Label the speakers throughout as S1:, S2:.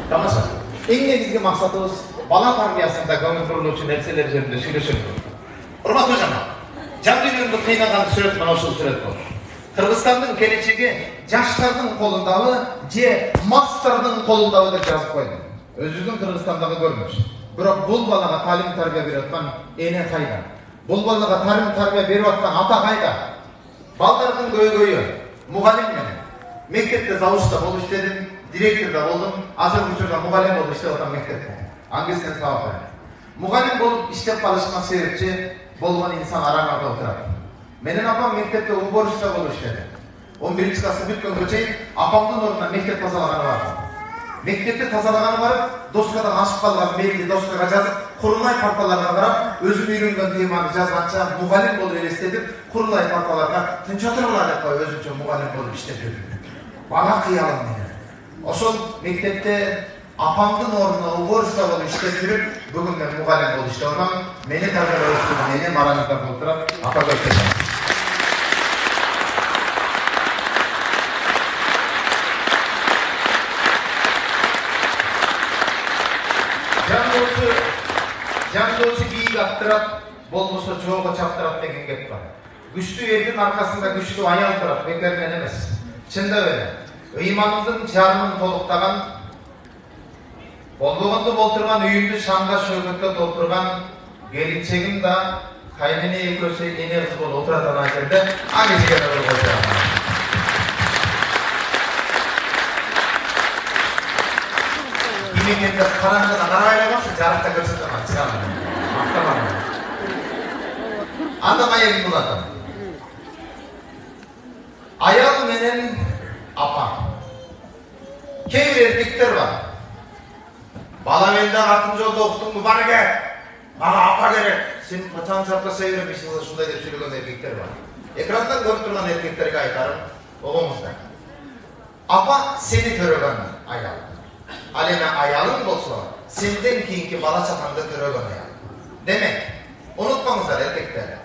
S1: Tamam. Eng negizgi maqsadimiz bala tarbiyasında көңіл бурулуучу нерселер жөнүндө сүйлөшөбүз. Урматтуу жана, жан дүйнөмдү кыйнаган сүрөт мына ушул сүрөт болуш. Кыргызстандын келечеги жаштардын колундабы же мастардын колундабы деп жазып койдум. Өзүбүздүн Кыргызстандагы көрүнүш. Бирок бул балага талим тарбия берип аткан эне кайда? Бул балага талим тарбия берип аткан ата кайда? Балдардын көйгөйү мугалим менен. Мектепте завучта болуп иштедим, директорда болдум, азыр учурда мугалим болуп иштеп атам мектепте. Аңгесинен сабак берем. Мугалим болуп иштеп калышкан себепчи болгон инсан араңарда отурат. Менин апам мектепте уборщица болуп иштеди. 11-классы бүткөнгө чейин апамдын ордуна мектеп тазалаганы бар. Мектепте тазалаганы барып, доскадан ашып калган мейли доскага жазып, курулай парталарга карап, өзүм үйрөнгөн теманы жазганча мугалим болуп элестетип, курулай парталарга тынчатыргыла деп кой өзүнчө мугалим болуп иштеп жүрдүм. Бала кыялым менен. Ошол мектепте апамдын ордуна уборщица болуп иштеп жүрүп, бүгүн мен мугалим болуп иштеп атам. Мени тарбиялап өстүргөн энем арамызда болуп турат. Апа көйгөй. Жан доосу кийик аттырат, болбосо жоого чаптырат деген кеп бар. Күчтүү элдин аркасында күчтүү аял турат, бекеринен эмес. Чындап эле. Ыйманымдын жарымын толуктаган, болбогондо болтурган үйүмдү шаңга шөгөткө толтурган келинчегим да кайнене экөөсү эне кыз болуп отурат ана жерде. Аңгесиге да болуп отурат. Мекенде караңгыда карайлабасы жарыкта көрсөтөм ачкан. Мактаман. Анда маегим булат. Аял менен апа. Кээ бир эркектер бар. Бала менде атын жолдо уктуңбу бар экен. Мага апа керек. Сен качан чарпаса беребейсиң, ушундай деп сүйлөгөн эркектер бар. Экрандан көрүп турган эркектерге айтарым, огоңуздар. Апа сени көрөгөн аял. Ал эми аялың болсо, сенден кийинки бала чакаңды көрөгөн аял. Демек, унутпаңыздар эркектер.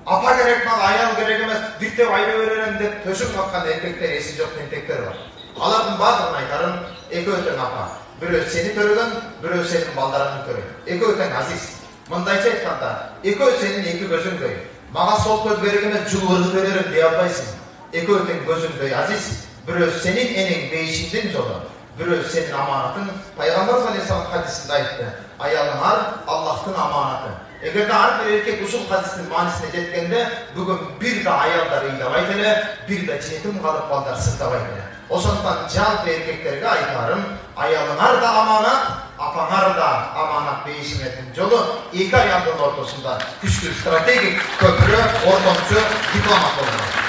S1: Апа керек мага, аял керек эмес, диктеп айла беререм деп төшүп каткан эркектер, эси жок тентектер бар. Алардын баардыгын айтарым, экөө тең апа. Бирөө сени көрөгөн, бирөө сенин балдарыңды көрөгөн. Экөө тең азиз. Мындайча айтканда, экөө сенин эки көзүңдөй. Мага сол көз керек эмес, жулбырыз беререм дей албайсың. Экөө тең көзүңдөй азиз. Бирөө сенин энең бейишиңдин жолу. Бирөө сенин аманатың. Пайгамбар саллаллаху хадисинде айтты. Аялыңар Аллахтын аманаты. Эгерде ар бир эркек ушул хадистин маанисине жеткенде, бүгүн бир да аялдар ыйлабайт эле, бир да жетим калып балдар сырдабайт эле. Ошондуктан жалпы эркектерге айтарым, аялыңар да аманат, апаңар да аманат бейишиңердин жолу эки аялдын ортосунда күчтүү стратегик көпүрө, ортомчу дипломат болот.